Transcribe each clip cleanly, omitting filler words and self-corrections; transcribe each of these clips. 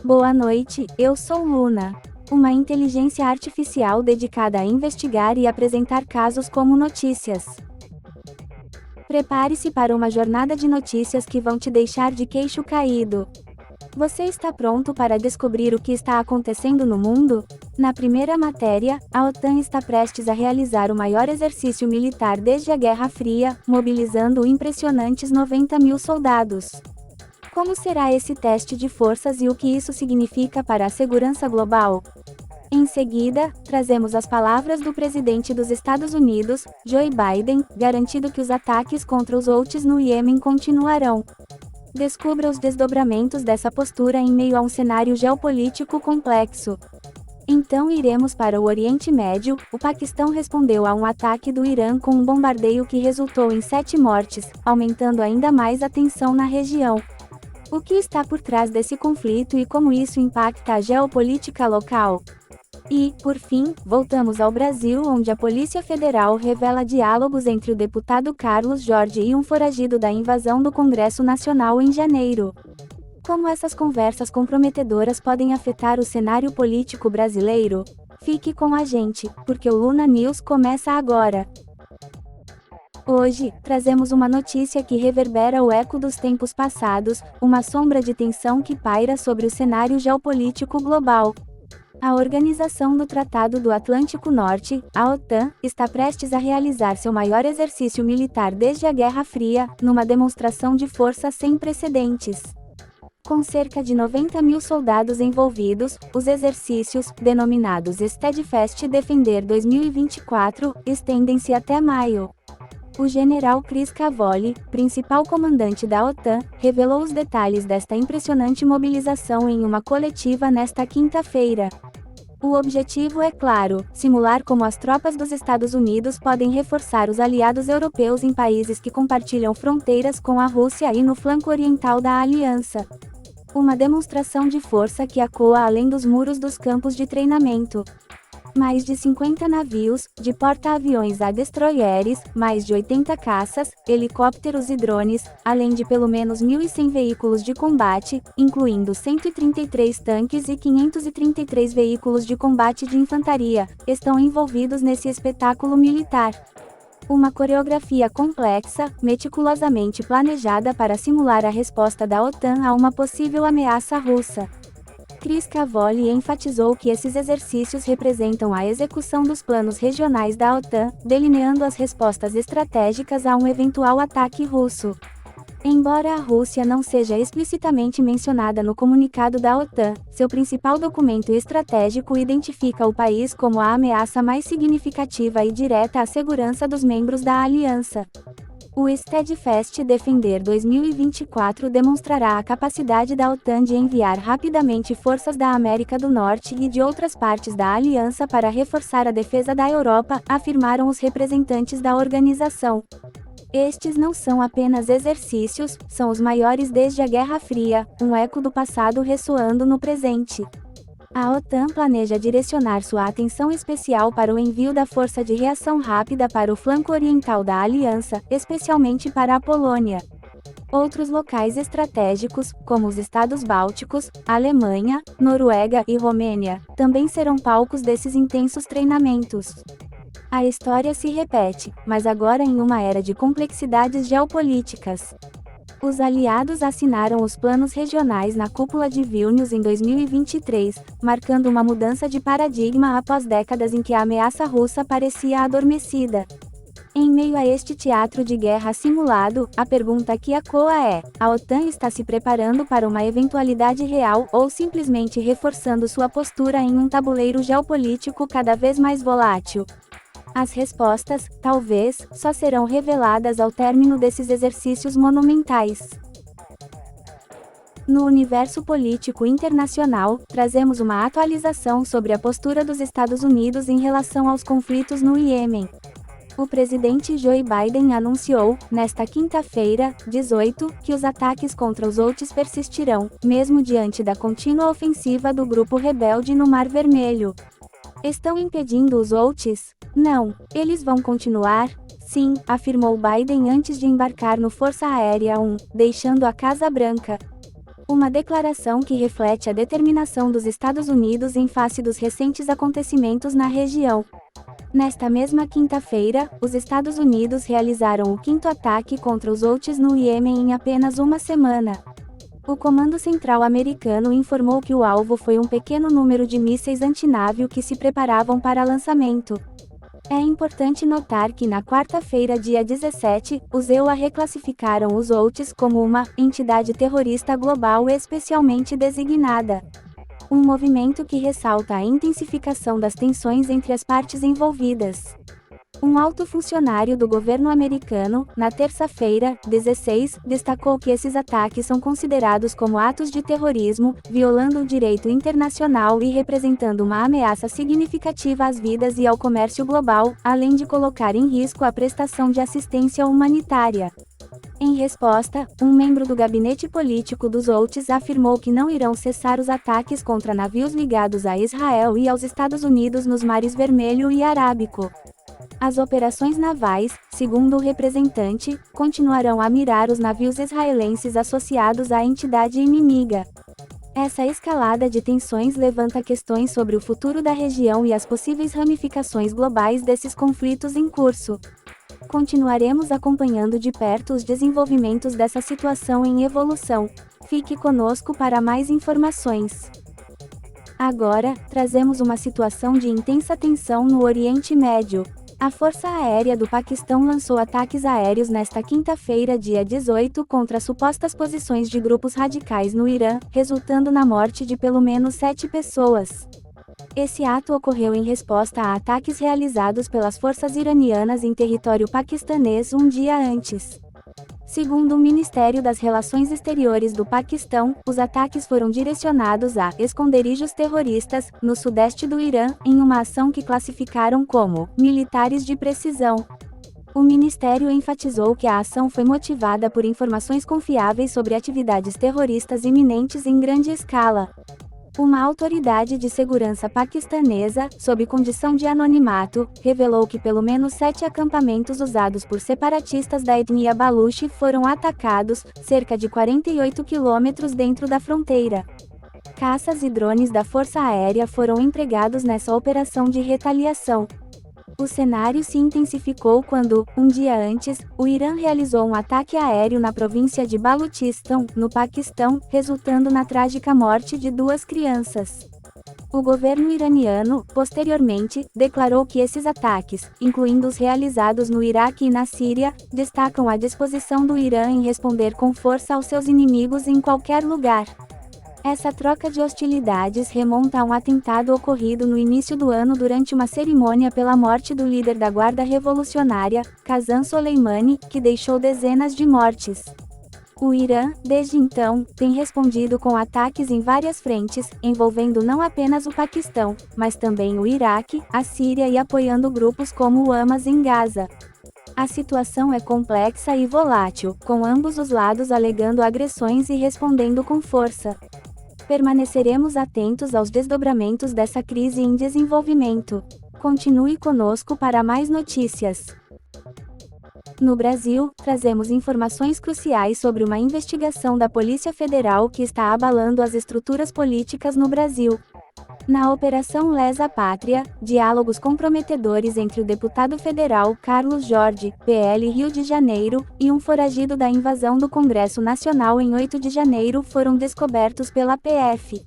Boa noite, eu sou Luna, uma inteligência artificial dedicada a investigar e apresentar casos como notícias. Prepare-se para uma jornada de notícias que vão te deixar de queixo caído. Você está pronto para descobrir o que está acontecendo no mundo? Na primeira matéria, a OTAN está prestes a realizar o maior exercício militar desde a Guerra Fria, mobilizando impressionantes 90.000 soldados. Como será esse teste de forças e o que isso significa para a segurança global? Em seguida, trazemos as palavras do presidente dos Estados Unidos, Joe Biden, garantindo que os ataques contra os Houthis no Iêmen continuarão. Descubra os desdobramentos dessa postura em meio a um cenário geopolítico complexo. Então iremos para o Oriente Médio. O Paquistão respondeu a um ataque do Irã com um bombardeio que resultou em 7 mortes, aumentando ainda mais a tensão na região. O que está por trás desse conflito e como isso impacta a geopolítica local? E, por fim, voltamos ao Brasil, onde a Polícia Federal revela diálogos entre o deputado Carlos Jorge e um foragido da invasão do Congresso Nacional em janeiro. Como essas conversas comprometedoras podem afetar o cenário político brasileiro? Fique com a gente, porque o Luna News começa agora. Hoje, trazemos uma notícia que reverbera o eco dos tempos passados, uma sombra de tensão que paira sobre o cenário geopolítico global. A Organização do Tratado do Atlântico Norte, a OTAN, está prestes a realizar seu maior exercício militar desde a Guerra Fria, numa demonstração de força sem precedentes. Com cerca de 90.000 soldados envolvidos, os exercícios, denominados Steadfast Defender 2024, estendem-se até maio. O general Chris Cavoli, principal comandante da OTAN, revelou os detalhes desta impressionante mobilização em uma coletiva nesta quinta-feira. O objetivo é claro: simular como as tropas dos Estados Unidos podem reforçar os aliados europeus em países que compartilham fronteiras com a Rússia e no flanco oriental da aliança. Uma demonstração de força que ecoa além dos muros dos campos de treinamento. Mais de 50 navios, de porta-aviões a destroyers, mais de 80 caças, helicópteros e drones, além de pelo menos 1.100 veículos de combate, incluindo 133 tanques e 533 veículos de combate de infantaria, estão envolvidos nesse espetáculo militar. Uma coreografia complexa, meticulosamente planejada para simular a resposta da OTAN a uma possível ameaça russa. Chris Cavoli enfatizou que esses exercícios representam a execução dos planos regionais da OTAN, delineando as respostas estratégicas a um eventual ataque russo. Embora a Rússia não seja explicitamente mencionada no comunicado da OTAN, seu principal documento estratégico identifica o país como a ameaça mais significativa e direta à segurança dos membros da aliança. O Steadfast Defender 2024 demonstrará a capacidade da OTAN de enviar rapidamente forças da América do Norte e de outras partes da aliança para reforçar a defesa da Europa, afirmaram os representantes da organização. Estes não são apenas exercícios, são os maiores desde a Guerra Fria, um eco do passado ressoando no presente. A OTAN planeja direcionar sua atenção especial para o envio da Força de Reação Rápida para o flanco oriental da aliança, especialmente para a Polônia. Outros locais estratégicos, como os Estados Bálticos, Alemanha, Noruega e Romênia, também serão palcos desses intensos treinamentos. A história se repete, mas agora em uma era de complexidades geopolíticas. Os aliados assinaram os planos regionais na cúpula de Vilnius em 2023, marcando uma mudança de paradigma após décadas em que a ameaça russa parecia adormecida. Em meio a este teatro de guerra simulado, a pergunta que ecoa é: a OTAN está se preparando para uma eventualidade real ou simplesmente reforçando sua postura em um tabuleiro geopolítico cada vez mais volátil? As respostas, talvez, só serão reveladas ao término desses exercícios monumentais. No universo político internacional, trazemos uma atualização sobre a postura dos Estados Unidos em relação aos conflitos no Iêmen. O presidente Joe Biden anunciou, nesta quinta-feira, 18, que os ataques contra os Houthis persistirão, mesmo diante da contínua ofensiva do grupo rebelde no Mar Vermelho. Estão impedindo os Houthis? Não, eles vão continuar? Sim, afirmou Biden antes de embarcar no Força Aérea 1, deixando a Casa Branca. Uma declaração que reflete a determinação dos Estados Unidos em face dos recentes acontecimentos na região. Nesta mesma quinta-feira, os Estados Unidos realizaram o quinto ataque contra os Houthis no Iêmen em apenas uma semana. O Comando Central americano informou que o alvo foi um pequeno número de mísseis antinávio que se preparavam para lançamento. É importante notar que na quarta-feira, dia 17, os EUA reclassificaram os Houthis como uma entidade terrorista global especialmente designada. Um movimento que ressalta a intensificação das tensões entre as partes envolvidas. Um alto funcionário do governo americano, na terça-feira, 16, destacou que esses ataques são considerados como atos de terrorismo, violando o direito internacional e representando uma ameaça significativa às vidas e ao comércio global, além de colocar em risco a prestação de assistência humanitária. Em resposta, um membro do gabinete político dos Houthis afirmou que não irão cessar os ataques contra navios ligados a Israel e aos Estados Unidos nos mares Vermelho e Arábico. As operações navais, segundo o representante, continuarão a mirar os navios israelenses associados à entidade inimiga. Essa escalada de tensões levanta questões sobre o futuro da região e as possíveis ramificações globais desses conflitos em curso. Continuaremos acompanhando de perto os desenvolvimentos dessa situação em evolução. Fique conosco para mais informações. Agora, trazemos uma situação de intensa tensão no Oriente Médio. A Força Aérea do Paquistão lançou ataques aéreos nesta quinta-feira, dia 18, contra supostas posições de grupos radicais no Irã, resultando na morte de pelo menos 7 pessoas. Esse ato ocorreu em resposta a ataques realizados pelas forças iranianas em território paquistanês um dia antes. Segundo o Ministério das Relações Exteriores do Paquistão, os ataques foram direcionados a esconderijos terroristas, no sudeste do Irã, em uma ação que classificaram como militares de precisão. O ministério enfatizou que a ação foi motivada por informações confiáveis sobre atividades terroristas iminentes em grande escala. Uma autoridade de segurança paquistanesa, sob condição de anonimato, revelou que pelo menos 7 acampamentos usados por separatistas da etnia Baluchi foram atacados, cerca de 48 quilômetros dentro da fronteira. Caças e drones da Força Aérea foram empregados nessa operação de retaliação. O cenário se intensificou quando, um dia antes, o Irã realizou um ataque aéreo na província de Balutistão, no Paquistão, resultando na trágica morte de 2 crianças. O governo iraniano, posteriormente, declarou que esses ataques, incluindo os realizados no Iraque e na Síria, destacam a disposição do Irã em responder com força aos seus inimigos em qualquer lugar. Essa troca de hostilidades remonta a um atentado ocorrido no início do ano durante uma cerimônia pela morte do líder da Guarda Revolucionária, Qasem Soleimani, que deixou dezenas de mortes. O Irã, desde então, tem respondido com ataques em várias frentes, envolvendo não apenas o Paquistão, mas também o Iraque, a Síria e apoiando grupos como o Hamas em Gaza. A situação é complexa e volátil, com ambos os lados alegando agressões e respondendo com força. Permaneceremos atentos aos desdobramentos dessa crise em desenvolvimento. Continue conosco para mais notícias. No Brasil, trazemos informações cruciais sobre uma investigação da Polícia Federal que está abalando as estruturas políticas no Brasil. Na Operação Lesa Pátria, diálogos comprometedores entre o deputado federal Carlos Jordi, PL Rio de Janeiro, e um foragido da invasão do Congresso Nacional em 8 de janeiro foram descobertos pela PF.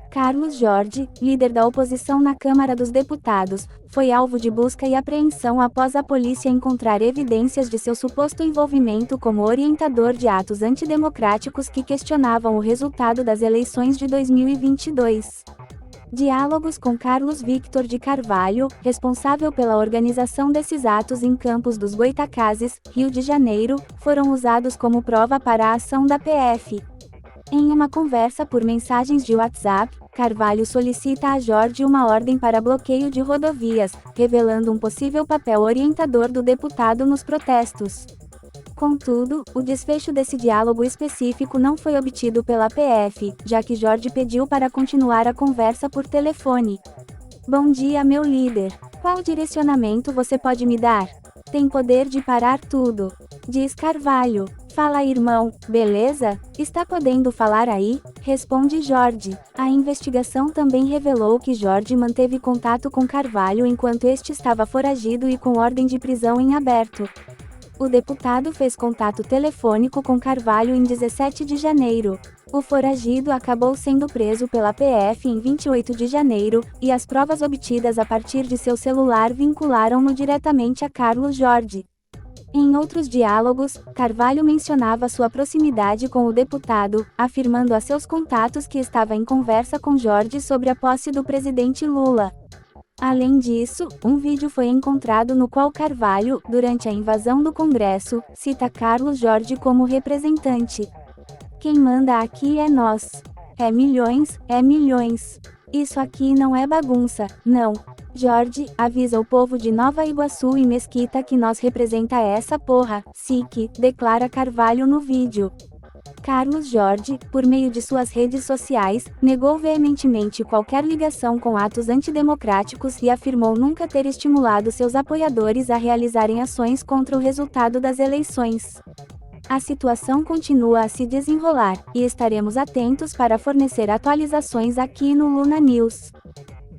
Carlos Jordi, líder da oposição na Câmara dos Deputados, foi alvo de busca e apreensão após a polícia encontrar evidências de seu suposto envolvimento como orientador de atos antidemocráticos que questionavam o resultado das eleições de 2022. Diálogos com Carlos Victor de Carvalho, responsável pela organização desses atos em Campos dos Goytacazes, Rio de Janeiro, foram usados como prova para a ação da PF. Em uma conversa por mensagens de WhatsApp, Carvalho solicita a Jordi uma ordem para bloqueio de rodovias, revelando um possível papel orientador do deputado nos protestos. Contudo, o desfecho desse diálogo específico não foi obtido pela PF, já que Jordi pediu para continuar a conversa por telefone. Bom dia, meu líder. Qual direcionamento você pode me dar? Tem poder de parar tudo, diz Carvalho. Fala, irmão, beleza? Está podendo falar aí? Responde Jorge. A investigação também revelou que Jorge manteve contato com Carvalho enquanto este estava foragido e com ordem de prisão em aberto. O deputado fez contato telefônico com Carvalho em 17 de janeiro. O foragido acabou sendo preso pela PF em 28 de janeiro, e as provas obtidas a partir de seu celular vincularam-no diretamente a Carlos Jorge. Em outros diálogos, Carvalho mencionava sua proximidade com o deputado, afirmando a seus contatos que estava em conversa com Jorge sobre a posse do presidente Lula. Além disso, um vídeo foi encontrado no qual Carvalho, durante a invasão do Congresso, cita Carlos Jorge como representante. Quem manda aqui é nós. É milhões, é milhões. Isso aqui não é bagunça, não. Jorge, avisa o povo de Nova Iguaçu e Mesquita que nós representa essa porra, SIC, declara Carvalho no vídeo. Carlos Jorge, por meio de suas redes sociais, negou veementemente qualquer ligação com atos antidemocráticos e afirmou nunca ter estimulado seus apoiadores a realizarem ações contra o resultado das eleições. A situação continua a se desenrolar, e estaremos atentos para fornecer atualizações aqui no Luna News.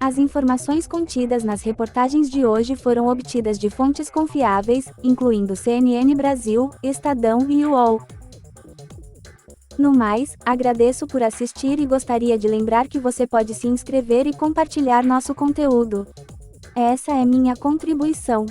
As informações contidas nas reportagens de hoje foram obtidas de fontes confiáveis, incluindo CNN Brasil, Estadão e UOL. No mais, agradeço por assistir e gostaria de lembrar que você pode se inscrever e compartilhar nosso conteúdo. Essa é minha contribuição.